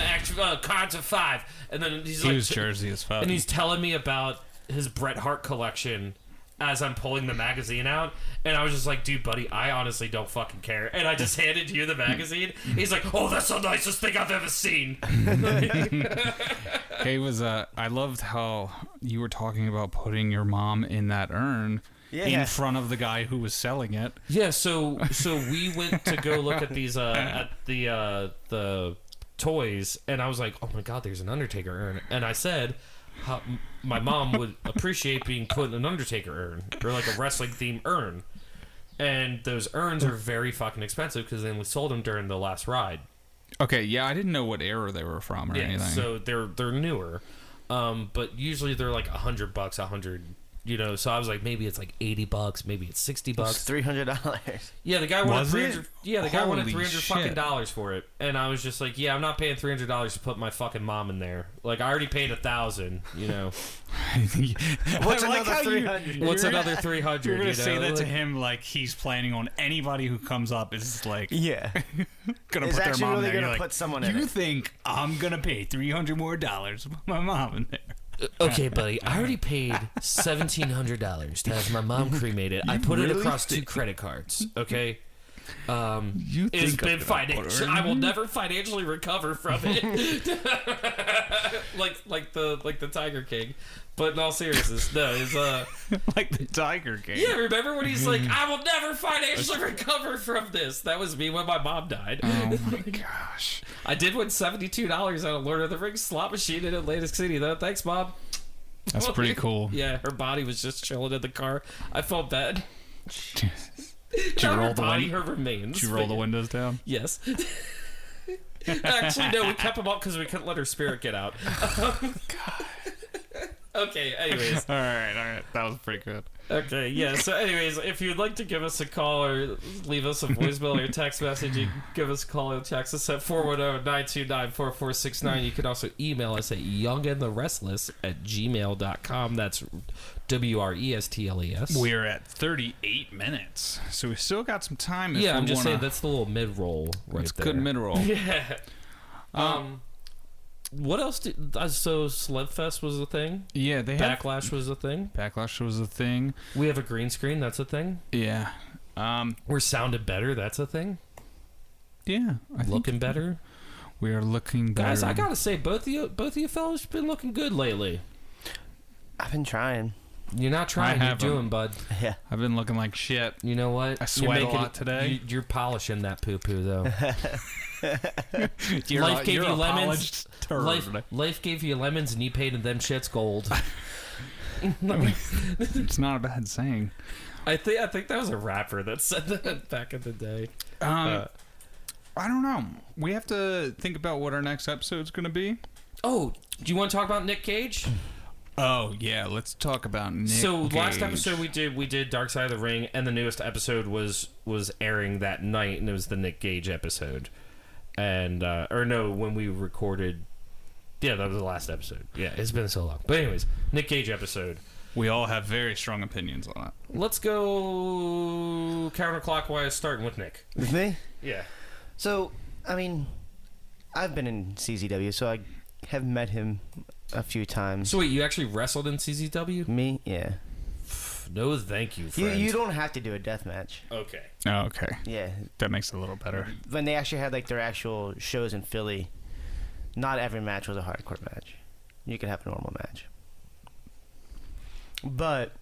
cards are $5." And then he's He like, was Jersey as fuck. and he's telling me about his Bret Hart collection as I'm pulling the magazine out, and I was just like, "Dude, buddy, I honestly don't fucking care." And I just handed you the magazine. He's like, "Oh, that's the nicest thing I've ever seen." He was. I loved how you were talking about putting your mom in that urn in front of the guy who was selling it. Yeah, so we went to go look at these at the toys, and I was like, "Oh my god, there's an Undertaker urn," and I said, how my mom would appreciate being put in an Undertaker urn or like a wrestling themed urn, and those urns are very fucking expensive because then we sold them during the last ride. Okay, yeah, I didn't know what era they were from or anything. So they're newer, but usually they're like $100, You know, so I was like, maybe it's like $80, maybe it's $60. $300. Yeah, the guy wanted Was it? $300. Yeah, the guy wanted Holy $300 shit. fucking dollars for it, and I was just like, yeah, I'm not paying $300 to put my fucking mom in there. Like, I already paid $1,000. You know, What's I like another how you- 300? what's another $300? You're gonna you know? say that to Like, him like he's planning on anybody who comes up is like Yeah. gonna Is put their actually mom really there. gonna You're like, put someone in you it. think I'm gonna pay $300 more to put my mom in there? Okay, buddy, I already paid $1,700 to have my mom cremated. I put it really across 2 credit cards. Okay. You It's think been I'm gonna financial. put her I in will there? never financially recover from it. like the Tiger King. But in all seriousness, no, it's like the Tiger King. yeah. Remember when he's like, "I will never financially recover from this." That was me when my mom died. Oh my gosh. I did win $72 on a Lord of the Rings slot machine in Atlantic City, though. Thanks, Mom. That's pretty cool. Yeah, her body was just chilling in the car. I felt bad. Did you Not roll her the body, window? her remains. Did you roll but the windows down? Yes. Actually, no, we kept them up because we couldn't let her spirit get out. Okay, anyways. All right. That was pretty good. Okay, yeah. So, anyways, if you'd like to give us a call or leave us a voicemail or a text message, you can give us a call or text us at 410-929-4469. You can also email us at youngintherestless@gmail.com. That's WRESTLES. We're at 38 minutes, so we still got some time. If Yeah, we I'm just wanna... saying that's the little mid roll right It's there. good mid roll. Yeah. What else did... so, Celebfest was a thing? Yeah, they have Backlash was a thing? Backlash was a thing. We have a green screen, that's a thing? Yeah. We're sounded better, that's a thing? Yeah. I think Looking better? we are looking better. Guys, I gotta say, both of you fellas been looking good lately. I've been trying. You're not trying, I you're haven't. doing, bud. Yeah. I've been looking like shit. You know what? I sweat a lot today. You're polishing that poo-poo, though. You're Life gave you're you a lemons. polished turd. Life gave you lemons, and you painted them shits gold. It's not a bad saying. I think that was a rapper that said that back in the day. I don't know. We have to think about what our next episode's going to be. Oh, do you want to talk about Nick Cage? Oh yeah, let's talk about Nick So last Gage. episode we did Dark Side of the Ring, and the newest episode was airing that night, and it was the Nick Gage episode. And or no, when we recorded, yeah, that was the last episode. Yeah, it's been so long. But anyways, Nick Gage episode. We all have very strong opinions on it. Let's go counterclockwise, starting with Nick. With me? Yeah. So, I mean, I've been in CZW, so I have met him a few times. So wait, you actually wrestled in CZW? Me? Yeah. No, thank you, You, friend. you don't have to do a death match. Okay. Oh, okay. Yeah. That makes it a little better. When they actually had like their actual shows in Philly, not every match was a hardcore match. You could have a normal match. But,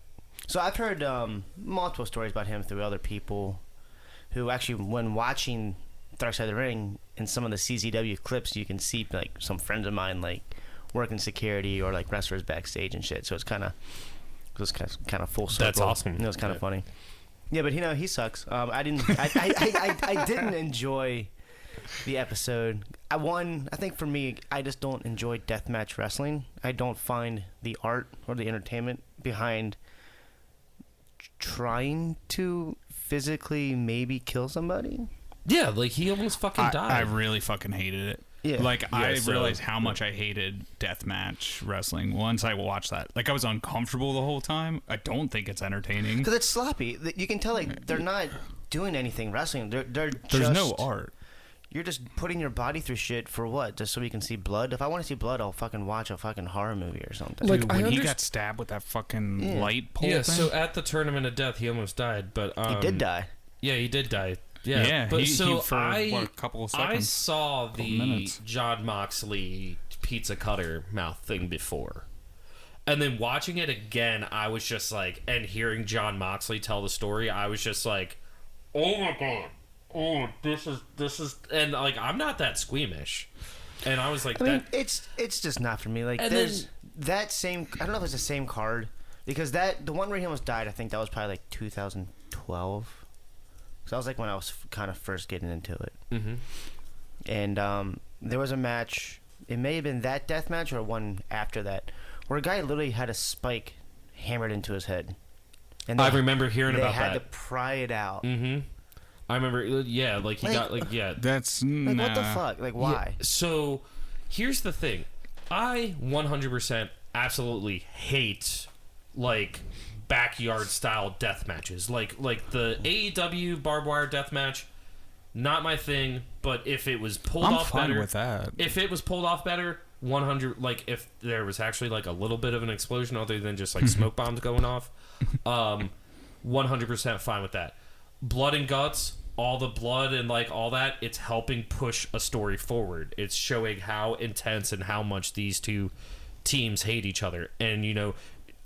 so I've heard multiple stories about him through other people who actually, when watching Dark Side of the Ring, in some of the CZW clips, you can see like some friends of mine like working security or like wrestlers backstage and shit. So it's kind of full circle. That's awesome. It was kind of Yeah. funny. Yeah, but he sucks. I didn't enjoy the episode. I think for me, I just don't enjoy deathmatch wrestling. I don't find the art or the entertainment behind trying to physically maybe kill somebody. Yeah, like he almost fucking I died. really fucking hated it. Yeah. Like, I so- realized how much I hated deathmatch wrestling once I watched that. Like, I was uncomfortable the whole time. I don't think it's entertaining. Because it's sloppy. You can tell like they're not doing anything wrestling. They're There's just, no art. You're just putting your body through shit for what? Just so we can see blood? If I want to see blood, I'll fucking watch a fucking horror movie or something. Like, Dude, I when he underst- got stabbed with that fucking Yeah. light pole Yeah, thing. so at the Tournament of Death, he almost died, but he did die. Yeah, he did die. Yeah, Yeah, but he so for, I, what, a couple of I seconds? saw the minutes. John Moxley pizza cutter mouth thing before, and then watching it again, I was just like, and hearing John Moxley tell the story, I was just like, oh my god, oh this is, and like I'm not that squeamish, and I was like, I mean, that it's just not for me. Like, And there's then- that same. I don't know if it's the same card because the one where he almost died. I think that was probably like 2012. So that was like when I was kind of first getting into it. Mhm. And there was a match. It may have been that death match or one after that, where a guy literally had a spike hammered into his head. And I remember hearing about that. They had to pry it out. Mm-hmm. I remember, yeah, like he got, like, yeah. That's, like, what the fuck? Like, why? Yeah, so, here's the thing. I 100% absolutely hate, like, backyard-style death matches. Like the AEW barbed wire death match, not my thing, but if it was pulled off better... I'm fine with that. If it was pulled off better, 100... Like, if there was actually, like, a little bit of an explosion other than just, like, smoke bombs going off, 100% fine with that. Blood and guts, all the blood and like all that, it's helping push a story forward. It's showing how intense and how much these two teams hate each other. And, you know,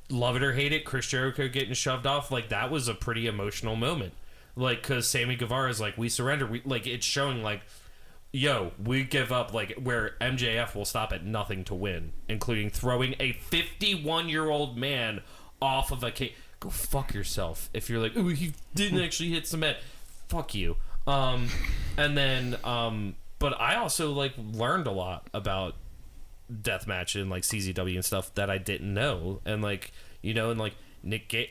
love it or hate it, Chris Jericho getting shoved off, like, that was a pretty emotional moment. Like, because Sammy Guevara's like, we surrender. Like, it's showing, like, yo, we give up, like, where MJF will stop at nothing to win, including throwing a 51-year-old man off of a cage. Go fuck yourself. If you're like, oh, he didn't actually hit cement. Fuck you. And then, but I also, like, learned a lot about deathmatch and, like, CZW and stuff that I didn't know. And, like, you know, and, like,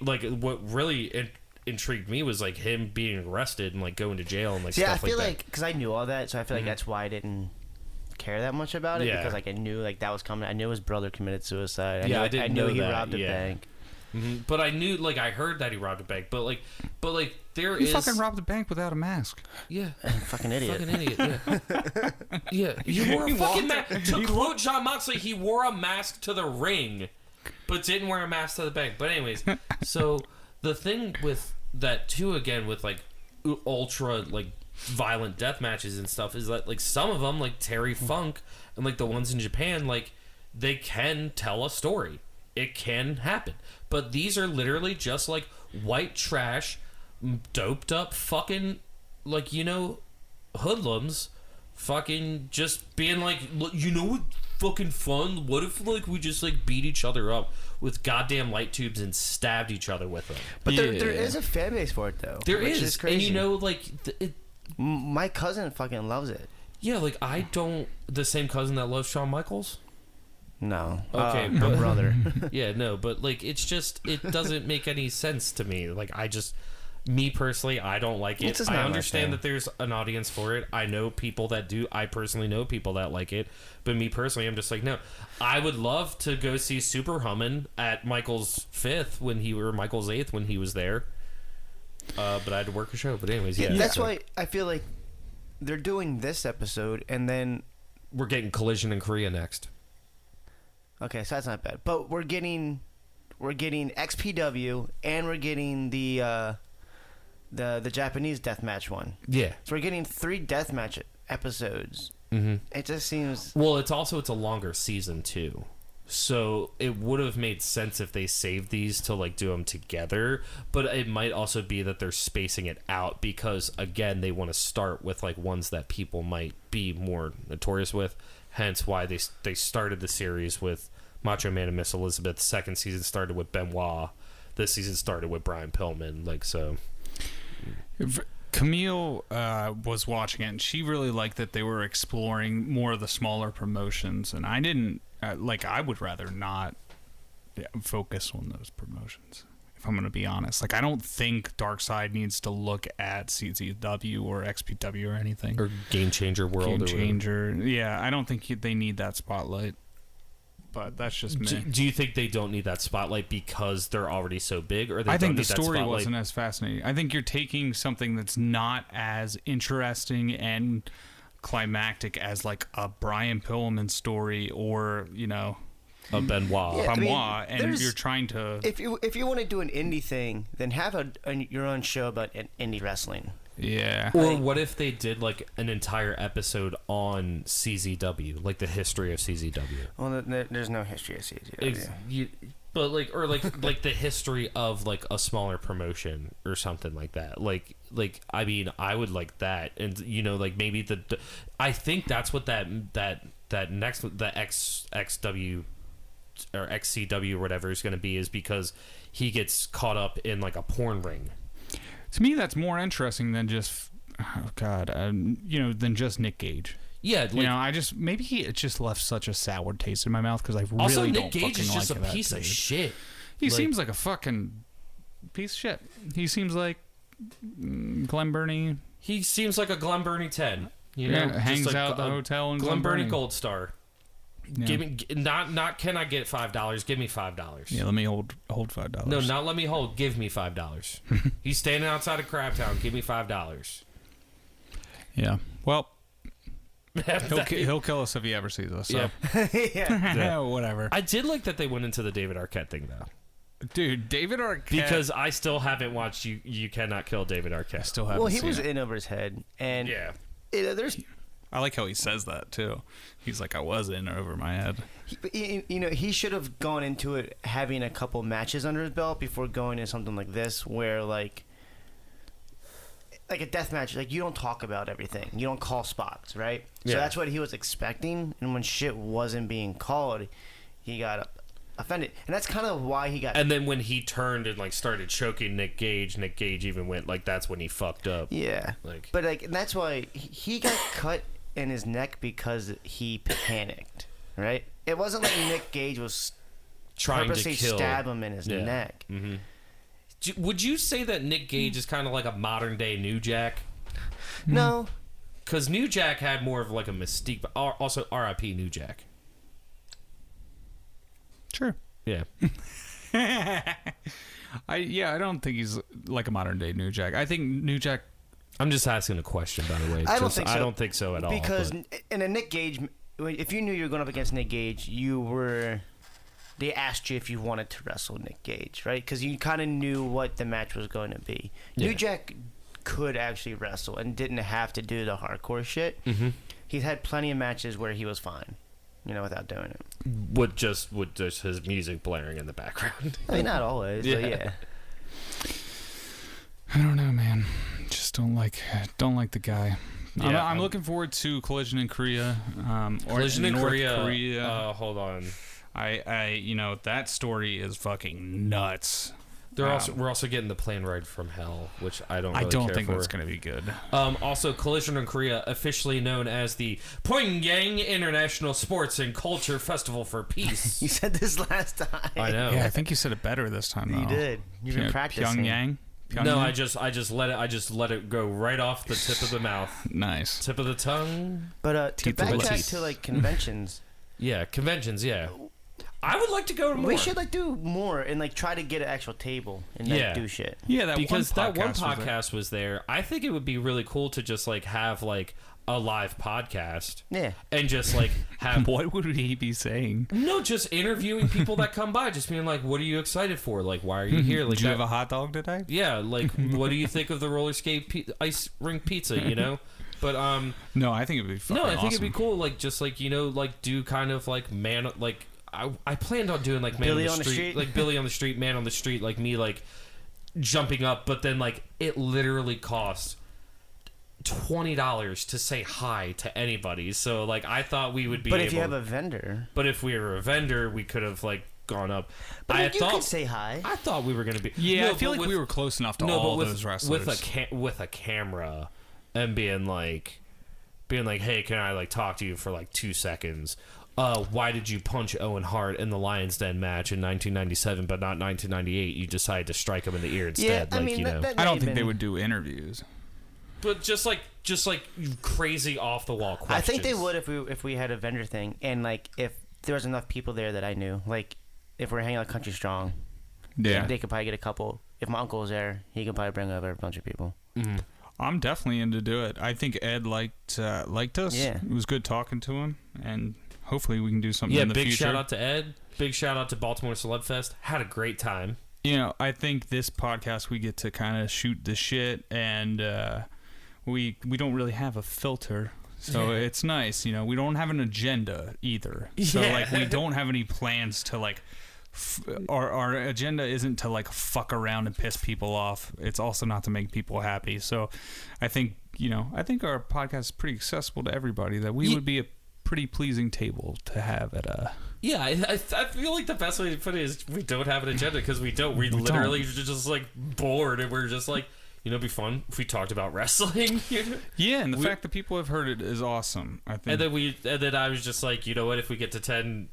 like, what really intrigued me was, like, him being arrested and, like, going to jail and, like, stuff like that. Yeah, I feel like, because I knew all that, so I feel like that's why I didn't care that much about it. Yeah. Because, like, I knew, like, that was coming. I knew his brother committed suicide. I knew he robbed a bank. Mm-hmm. But I knew, like, I heard that he robbed a bank, but there is... He fucking robbed a bank without a mask. Yeah. Fucking idiot. Fucking idiot, yeah. Yeah. He wore a fucking mask. To quote John Moxley, he wore a mask to the ring, but didn't wear a mask to the bank. But anyways, so the thing with that, too, again, with, like, ultra, like, violent death matches and stuff is that, like, some of them, like Terry Funk and, like, the ones in Japan, like, they can tell a story. It can happen. But these are literally just, like, white trash, doped up fucking, like, you know, hoodlums fucking just being like, you know what fucking fun? What if, like, we just, like, beat each other up with goddamn light tubes and stabbed each other with them? But there is a fan base for it, though. There is crazy. And, you know, like... my cousin fucking loves it. Yeah, like, I don't... The same cousin that loves Shawn Michaels? No. Okay, my brother. Yeah, no, but, like, it's just, it doesn't make any sense to me. Like, me personally, I don't like it. I understand that there's an audience for it. I know people that do. I personally know people that like it. But me personally, I'm just like, no. I would love to go see Super Hummin' at Michael's 5th Michael's 8th when he was there. But I had to work a show. But anyways, yeah. That's why I feel like they're doing this episode and then... We're getting Collision in Korea next. Okay, so that's not bad. But we're getting XPW and we're getting the Japanese deathmatch one. Yeah. So we're getting 3 deathmatch episodes. Mm-hmm. It just seems... Well, it's a longer season too. So it would have made sense if they saved these to, like, do them together, but it might also be that they're spacing it out because, again, they want to start with, like, ones that people might be more notorious with. Hence why they started the series with Macho Man and Miss Elizabeth. Second season started with Benoit. This season started with Brian Pillman. Like, so. Camille was watching it, and she really liked that they were exploring more of the smaller promotions. And I didn't, I would rather not focus on those promotions, if I'm going to be honest. Like, I don't think Darkseid needs to look at CZW or XPW or anything. Or Game Changer World. Game Changer. Yeah, I don't think they need that spotlight. But that's just me. Do you think they don't need that spotlight because they're already so big? Or I think the story wasn't as fascinating. I think you're taking something that's not as interesting and climactic as, like, a Brian Pillman story or, you know... A Benoit. Yeah, Benoit, and you're trying to... If you want to do an indie thing, then have your own show about indie wrestling. Yeah. Or what if they did, like, an entire episode on CZW, like the history of CZW? Well, there's no history of CZW. But, like, or like the history of, like, a smaller promotion or something like that. Like I mean, I would like that, and, you know, like, maybe I think that's what that next the XW or XCW or whatever is going to be, is because he gets caught up in, like, a porn ring. To me, that's more interesting than just, than just Nick Gage. Yeah, like, maybe it just left such a sour taste in my mouth because I really also, don't Nick Gage fucking is just like a piece of shit. He seems like a fucking piece of shit. He seems like Glen Burnie. He seems like a Glen Burnie 10. You know, hangs just like out at the hotel in Glen Burnie Burnie. Gold Star. Yeah. Give me not can I get $5? Give me $5. Yeah, let me hold $5. No, not let me hold. Give me $5. He's standing outside of Crabtown. Give me $5. Yeah. Well, he'll kill us if he ever sees us. So. Yeah. Whatever. I did like that they went into the David Arquette thing though. Dude, David Arquette. Because I still haven't watched You Cannot Kill David Arquette. I still haven't Well, he seen was it. in over his head, and there's. I like how he says that too. He's like, I was in over my head. He should have gone into it having a couple matches under his belt before going into something like this, where like a death match, like you don't talk about everything, you don't call spots, right? Yeah. So that's what he was expecting, and when shit wasn't being called, he got offended, and that's kind of why he got. And then when he turned and like started choking Nick Gage even went like, that's when he fucked up. Yeah, but and that's why he got cut in his neck because he panicked, right? It wasn't like Nick Gage was Trying to purposely kill. stab him in his neck. Mm-hmm. Would you say that Nick Gage is kind of like a modern day New Jack? No, because New Jack had more of like a mystique, but also R.I.P. New Jack. Sure. Yeah. I don't think he's like a modern day New Jack. I think New Jack. I'm just asking a question, by the way. I don't think so. I don't think so at all. Because in a Nick Gage, if you knew you were going up against Nick Gage, they asked you if you wanted to wrestle Nick Gage, right? Because you kind of knew what the match was going to be. Yeah. New Jack could actually wrestle and didn't have to do the hardcore shit. Mm-hmm. He's had plenty of matches where he was fine, without doing it. With just his music blaring in the background. I mean, not always, but yeah. I don't know, man. Just don't like the guy. Yeah, I'm looking forward to Collision in Korea. Collision in North Korea. Hold on. That story is fucking nuts. We're also getting the plane ride from hell, which I don't think for. that's going to be good. Also, Collision in Korea, officially known as the Pyongyang International Sports and Culture Festival for Peace. You said this last time. I know. Yeah, I think you said it better this time. You did. You've been practicing. Pyongyang. No, I just let it go right off the tip of the mouth. Nice. Tip of the tongue. But to backtrack to like conventions. Yeah, conventions. Yeah, I would like to go to more. We should do more and try to get an actual table and do shit. Yeah, because that one podcast was there. I think it would be really cool to just have a live podcast. Yeah. And just have. What would he be saying? No, just interviewing people that come by, just being like, "What are you excited for? Why are you here? Did you have a hot dog today?" Yeah, what do you think of the roller skate ice rink pizza? But no, I think it'd be fucking I think awesome. it'd be cool. Do kind of man I planned on doing man Billy on the street, Billy on the street, man on the street, me jumping up, but then it literally costs $20 to say hi to anybody. So I thought we would be. But able, if you have a vendor. But if we were a vendor, we could have gone up. But you could say hi. I thought we were going to be. Yeah, I feel like we were close enough to all those wrestlers with a camera and being like, hey, can I talk to you for 2 seconds? Why did you punch Owen Hart in the Lion's Den match in 1997, but not 1998? You decided to strike him in the ear instead. Yeah, I mean, I don't think they would do interviews. But just crazy off the wall questions. I think they would if we had a vendor thing, and if there was enough people there that I knew, if we're hanging out Country Strong, yeah, they could probably get a couple. If my uncle was there, he could probably bring over a bunch of people. Mm-hmm. I'm definitely in to do it. I think Ed liked us. Yeah, it was good talking to him, and hopefully we can do something in the future. Yeah, big shout out to Ed. Big shout out to Baltimore Celebfest. Had a great time. I think this podcast we get to kind of shoot the shit, and we don't really have a filter, so it's nice. We don't have an agenda either. So we don't have any plans to our agenda isn't to fuck around and piss people off. It's also not to make people happy. So I think our podcast is pretty accessible to everybody, that we would be a pretty pleasing table to have at a. Yeah, I feel like the best way to put it is we don't have an agenda, because we don't. We literally just bored, and we're just it'd be fun if we talked about wrestling. Yeah, and the fact that people have heard it is awesome, I think. And then I was just you know what? If we get to 10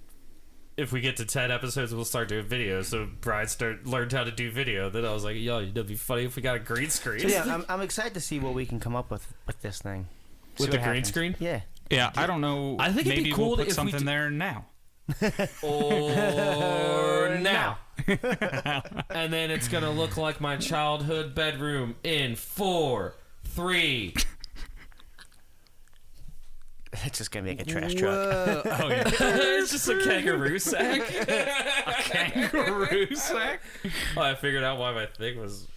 if we get to 10 episodes, we'll start doing video. So Brian learned how to do video. Then I was like, yo, it'd be funny if we got a green screen. So yeah, I'm excited to see what we can come up with this thing. With the green screen? Yeah. Yeah, I don't know. I think maybe it'd be cool we'll put if something there now. Or now. And then it's going to look like my childhood bedroom in 4, 3. It's just going to be like a trash truck. Oh, yeah. It's just a kangaroo sack. A kangaroo sack? Oh, I figured out why my thing was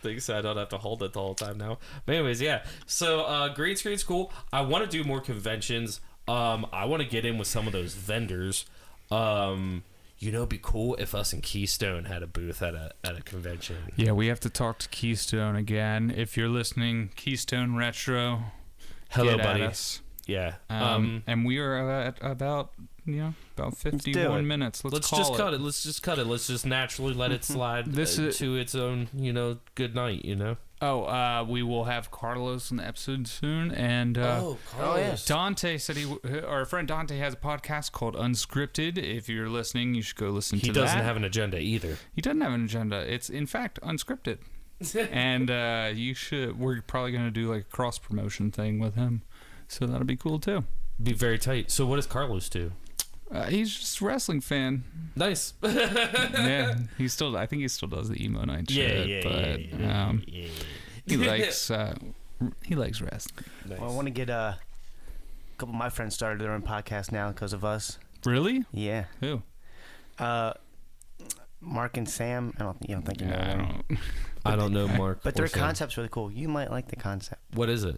thing, so I don't have to hold it the whole time now. But anyways, yeah. So green screen's cool. I want to do more conventions. I want to get in with some of those vendors. It'd be cool if us and Keystone had a booth at a convention. Yeah, we have to talk to Keystone again. If you're listening, Keystone Retro, Hello, get buddy. at us. Yeah. And we are at about 51 minutes. Let's cut it. Let's just cut it. Let's just naturally let it slide to its own, good night, we will have Carlos in the episode soon, and Carlos. Dante said our friend Dante has a podcast called Unscripted. If you're listening, you should go listen to that. He doesn't have an agenda either. He doesn't have an agenda. It's in fact unscripted, and you should. We're probably going to do like a cross promotion thing with him, so that'll be cool too. Be very tight. So what does Carlos do? He's just a wrestling fan. Nice. Yeah, I think he still does the emo night shit. Yeah. He likes wrestling. Nice. Well, I want to get a couple of my friends started their own podcast now because of us. Really? Yeah. Who? Mark and Sam. You don't think you know them. I don't know Mark. But their concept's really cool. You might like the concept. What is it?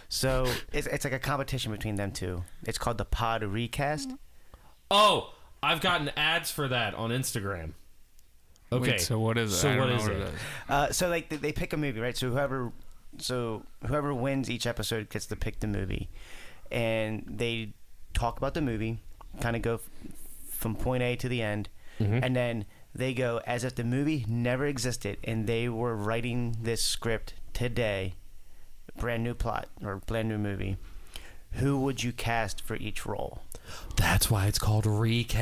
So it's like a competition between them two. It's called the Pod Recast. Oh, I've gotten ads for that on Instagram. Okay. Wait, so what is it? What is it? So like they pick a movie, right? So whoever wins each episode gets to pick the movie, and they talk about the movie, kind of go from point A to the end, and then they go as if the movie never existed and they were writing this script today, brand new plot or brand new movie. Who would you cast for each role? That's why it's called Recast.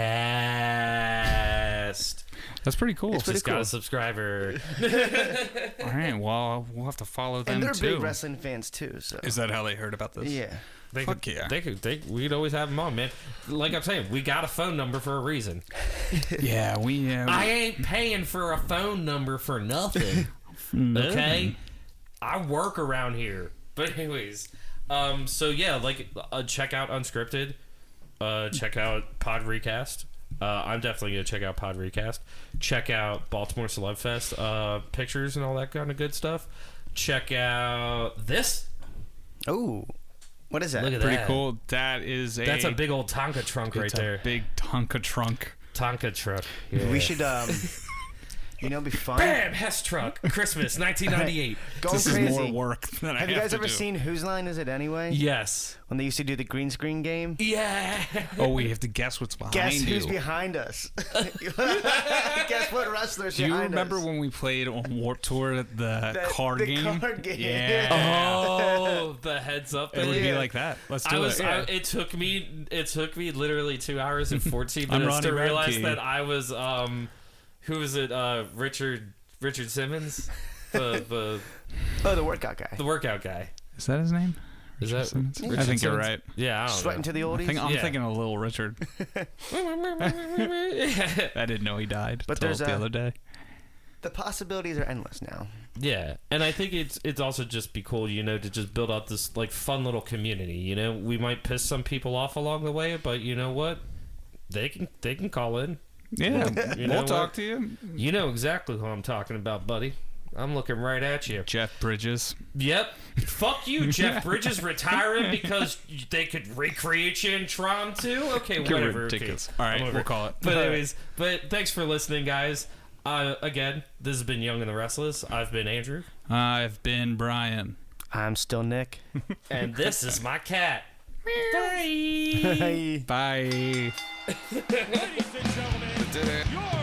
That's pretty cool. It's pretty Just got a subscriber. All right, well, we'll have to follow them And they're too. big wrestling fans too. So Is that how they heard about this? yeah. Fuck yeah. We'd always have them on, man. Like I'm saying, we got a phone number for a reason. Yeah, I ain't paying for a phone number for nothing. Okay? I work around here. But anyways, so yeah, check out Unscripted. Check out Pod Recast. I'm definitely gonna check out Pod Recast. Check out Baltimore Celebfest pictures and all that kind of good stuff. Check out this. Oh, what is that? Look at Pretty that. cool. That's a big old Tonka trunk right there. Big Tonka trunk. Tonka truck. Yeah. We should be fun. Bam! Hess truck. Christmas 1998. Going This crazy. is more work than I have Have you guys to ever do. seen Whose Line Is It Anyway? Yes. When they used to do the green screen game? Yeah. Oh, we have to guess what's behind Guess you. who's behind us? Guess what wrestlers Do you behind remember us? when we played on Warped Tour at the card game? Card game. Yeah. Oh, the heads up. It would thing. be like that. Let's do it. It took me literally 2 hours and 14 I'm minutes to Ronnie realize Radke. that I was who was it? Richard Simmons, the workout guy. the workout guy. Is that his name? Is that? Simmons? Richard I think you're Simmons? right. Yeah, I don't Sweating to the oldies. I'm Yeah. thinking of Little Richard. I didn't know he died But till there's the other day. The possibilities are endless now. Yeah, and I think it's also just be cool, to just build up this fun little community. We might piss some people off along the way, but you know what? They can call in. Yeah, know we'll talk what? to you. You know exactly who I'm talking about, buddy. I'm looking right at you. Jeff Bridges. Yep. Fuck you, Jeff Bridges retiring because they could recreate you in Tron 2? Okay, whatever. Ridiculous. Okay. All right, I'm over we'll it. call it. But anyways, thanks for listening, guys. Again, this has been Young and the Restless. I've been Andrew. I've been Brian. I'm still Nick. And this is my cat. Bye. Bye. Bye. Ladies and gentlemen, your